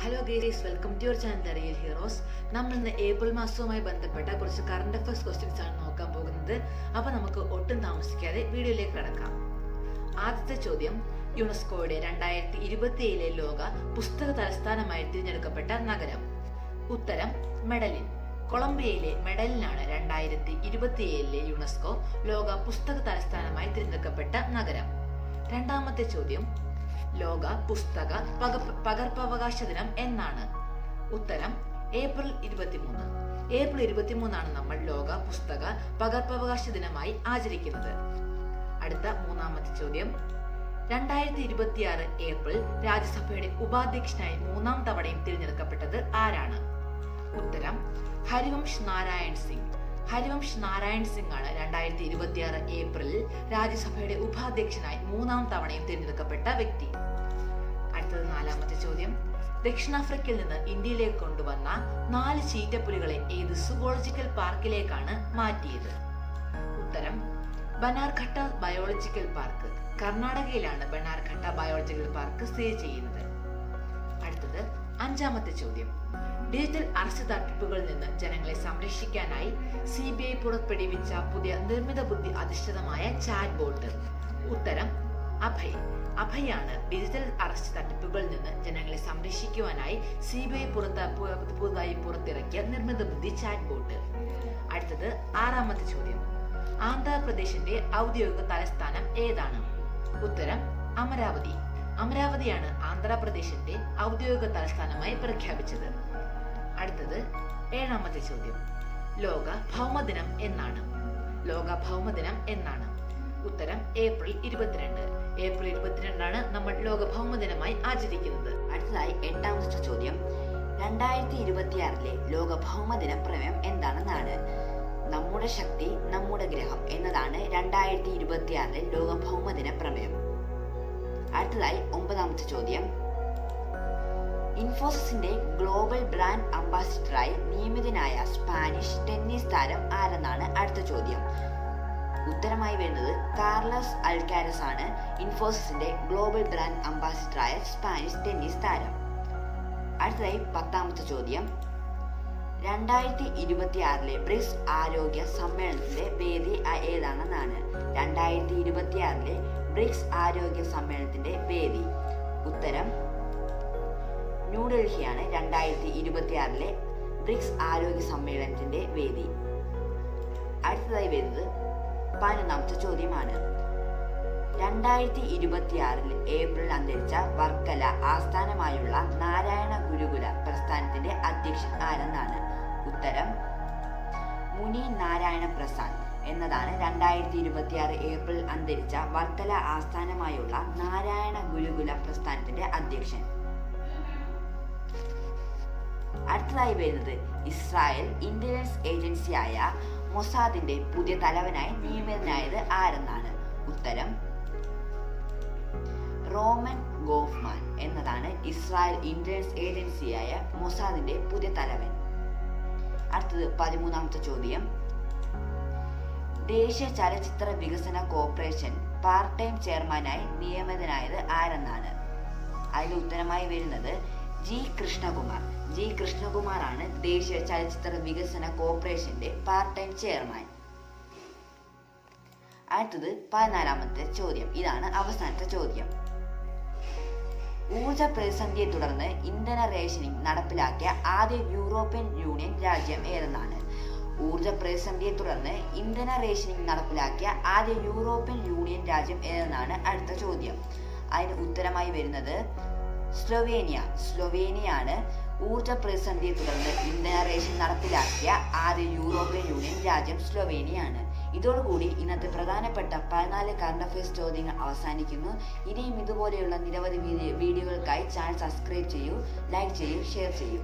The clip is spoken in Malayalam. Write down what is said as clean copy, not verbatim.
ഹലോ ഗേരീസ്, welcome to your channel the real heroes. നമ്മൾ ഇന്ന് ഏപ്രിൽ മാസവുമായി ബന്ധപ്പെട്ട കുറച്ച് കറണ്ട് അഫയേഴ്സ് ക്വസ്റ്റ്യൻസ് ആണ് നോക്കാൻ പോകുന്നത്. അപ്പോൾ നമുക്ക് ഒട്ടും താമസിക്കാതെ വീഡിയോയിലേക്ക് കടക്കാം. ആദ്യത്തെ ചോദ്യം, യുനെസ്കോയുടെ 2027 ലോക പുസ്തക തലസ്ഥാനമായി തിരഞ്ഞെടുക്കപ്പെട്ട നഗരം. ഉത്തരം മെഡലിൻ. കൊളംബിയയിലെ മെഡലിനാണ് 2027 യുനെസ്കോ ലോക പുസ്തക തലസ്ഥാനമായി തിരഞ്ഞെടുക്കപ്പെട്ട നഗരം. രണ്ടാമത്തെ ചോദ്യം, ലോക പുസ്തക പകർപ്പവകാശ ദിനം എന്നാണ്? ഉത്തരം ഏപ്രിൽ 23. ഏപ്രിൽ 23 നമ്മൾ ലോക പുസ്തക പകർപ്പവകാശ ദിനമായി ആചരിക്കുന്നത്. അടുത്ത മൂന്നാമത്തെ ചോദ്യം, 2026 ഏപ്രിൽ രാജ്യസഭയുടെ ഉപാധ്യക്ഷനായി 3ാം തവണയും തിരഞ്ഞെടുക്കപ്പെട്ടത് ആരാണ്? ഉത്തരം ഹരിവംശ് നാരായൺ സിംഗ്. ഹരിവംശ് നാരായൺ സിംഗ് ആണ് 2026 ഏപ്രിലിൽ രാജ്യസഭയുടെ ഉപാധ്യക്ഷനായി 3ാം തവണയും തിരഞ്ഞെടുക്കപ്പെട്ട വ്യക്തി. അടുത്തത് നാലാമത്തെ ചോദ്യം, ദക്ഷിണാഫ്രിക്കയിൽ നിന്ന് ഇന്ത്യയിലേക്ക് കൊണ്ടുവന്ന 4 ചീറ്റപ്പുലികളെ ഏത് സുവോളജിക്കൽ പാർക്കിലേക്കാണ് മാറ്റിയത്? ഉത്തരം Bannerghatta biological park. കർണാടകയിലാണ് Bannerghatta biological park സ്ഥിതി ചെയ്യുന്നത്. അടുത്തത് അഞ്ചാമത്തെ ചോദ്യം, ഡിജിറ്റൽ അറസ്റ്റ് തട്ടിപ്പുകളിൽ നിന്ന് ജനങ്ങളെ സംരക്ഷിക്കാനായി CBI പുറപ്പെടുവിച്ച പുതിയ നിർമ്മിത ബുദ്ധി അധിഷ്ഠിതമായ ചാറ്റ് ബോട്ട്. ഉത്തരം അഭയ്. അഭയാണ് ഡിജിറ്റൽ അറസ്റ്റ് തട്ടിപ്പുകളിൽ നിന്ന് ജനങ്ങളെ സംരക്ഷിക്കുവാനായി CBI പുതുതായി പുറത്തിറക്കിയ നിർമ്മിത ബുദ്ധി ചാറ്റ് ബോട്ട്. അടുത്തത് ആറാമത്തെ ചോദ്യം, ആന്ധ്രാപ്രദേശിന്റെ ഔദ്യോഗിക തലസ്ഥാനം ഏതാണ്? ഉത്തരം അമരാവതി. അമരാവതിയാണ് ആന്ധ്രാപ്രദേശിന്റെ ഔദ്യോഗിക തലസ്ഥാനമായി പ്രഖ്യാപിച്ചത്. അടുത്തത് ഏഴാമത്തെ ചോദ്യം, ലോക ഭൗമദിനം എന്നാണ്? ലോക ഭൗമദിനം എന്നാണ്? ഉത്തരം ഏപ്രിൽ 22. ഏപ്രിൽ 22 നമ്മൾ ലോക ഭൗമദിനമായി ആചരിക്കുന്നത്. അടുത്തതായി എട്ടാമത്തെ ചോദ്യം, 2026 ലോക ഭൗമദിന പ്രമേയം എന്താണെന്നാണ്? നമ്മുടെ ശക്തി നമ്മുടെ ഗ്രഹം എന്നതാണ് 2026 ലോക ഭൗമദിന പ്രമേയം. അടുത്തതായി 9ാമത്തെ ചോദ്യം, ഇൻഫോസിസിന്റെ ഗ്ലോബൽ ബ്രാൻഡ് അംബാസിഡറായി നിയമിതനായ സ്പാനിഷ് ടെന്നീസ് താരം ആരെന്നാണ് അടുത്ത ചോദ്യം. ഉത്തരമായി വരുന്നത് കാർലസ് അൽക്കാരസ് ആണ് ഇൻഫോസിസിന്റെ ഗ്ലോബൽ ബ്രാൻഡ് അംബാസിഡറായ സ്പാനിഷ് ടെന്നീസ് താരം. അടുത്തതായി 10ാമത്തെ ചോദ്യം, 2026 ബ്രിക്സ് ആരോഗ്യ സമ്മേളനത്തിന്റെ വേദി ഏതാണെന്നാണ്? 2026 ബ്രിക്സ് ആരോഗ്യ സമ്മേളനത്തിന്റെ വേദി. ഉത്തരം ന്യൂഡൽഹിയാണ് 2026 ബ്രിക്സ് ആരോഗ്യ സമ്മേളനത്തിന്റെ വേദി. അടുത്തതായി വരുന്നത് 11ാമത്തെ ചോദ്യമാണ്, 2026 ഏപ്രിൽ അന്തരിച്ച വർക്കല ആസ്ഥാനമായുള്ള നാരായണ ഗുരുകുല പ്രസ്ഥാനത്തിന്റെ അധ്യക്ഷൻ ആരെന്നാണ്? ഉത്തരം മുനി നാരായണ പ്രസാദ് എന്നതാണ് 2026 ഏപ്രിൽ അന്തരിച്ച വർക്കല ആസ്ഥാനമായുള്ള നാരായണ ഗുരുകുല പ്രസ്ഥാനത്തിന്റെ അധ്യക്ഷൻ. അടുത്തതായി വരുന്നത് ഇസ്രായേൽ ഇന്റലിജൻസ് ഏജൻസിയായ മൊസാദിന്റെ പുതിയ തലവനായി നിയമിതനായത് ആരെന്നാണ്? ഉത്തരം റോമൻ ഗോഫ്മാൻ എന്നതാണ് ഇസ്രായേൽ ഇന്റലിജൻസ് ഏജൻസിയായ മൊസാദിന്റെ പുതിയ തലവൻ. അടുത്തത് 13ാമത്തെ ചോദ്യം, ദേശീയ ചലച്ചിത്ര വികസന കോർപ്പറേഷൻ പാർട്ട് ടൈം ചെയർമാനായി നിയമിതനായത് ആരെന്നാണ്? അതിന്റെ ഉത്തരമായി വരുന്നത് ജി കൃഷ്ണകുമാർ. ജി കൃഷ്ണകുമാറാണ് ദേശീയ ചലച്ചിത്ര വികസന കോർപ്പറേഷന്റെ പാർട്ട് ടൈം ചെയർമാൻ. അടുത്തത് 14ാമത്തെ ചോദ്യം. ഇതാണ് അവസാനത്തെ ചോദ്യം. ഊർജ പ്രതിസന്ധിയെ തുടർന്ന് ഇന്ധന റേഷനിങ് നടപ്പിലാക്കിയ ആദ്യ യൂറോപ്യൻ യൂണിയൻ രാജ്യം ഏതെന്നാണ്? ഊർജ പ്രതിസന്ധിയെ തുടർന്ന് ഇന്ധന റേഷനിങ് നടപ്പിലാക്കിയ ആദ്യ യൂറോപ്യൻ യൂണിയൻ രാജ്യം ഏതെന്നാണ് അടുത്ത ചോദ്യം. അതിന് ഉത്തരമായി വരുന്നത് സ്ലൊവേനിയ. സ്ലൊവേനിയാണ് ഊർജ പ്രതിസന്ധിയെ തുടർന്ന് ഇന്ധന റേഷൻ നടപ്പിലാക്കിയ ആദ്യ യൂറോപ്യൻ യൂണിയൻ രാജ്യം സ്ലൊവേനിയാണ്. ഇതോടുകൂടി ഇന്നത്തെ പ്രധാനപ്പെട്ട 14 കറണ്ട് അഫയേഴ്സ് ചോദ്യങ്ങൾ അവസാനിക്കുന്നു. ഇനിയും ഇതുപോലെയുള്ള നിരവധി വീഡിയോകൾക്കായി ചാനൽ സബ്സ്ക്രൈബ് ചെയ്യൂ, ലൈക്ക് ചെയ്യൂ, ഷെയർ ചെയ്യൂ.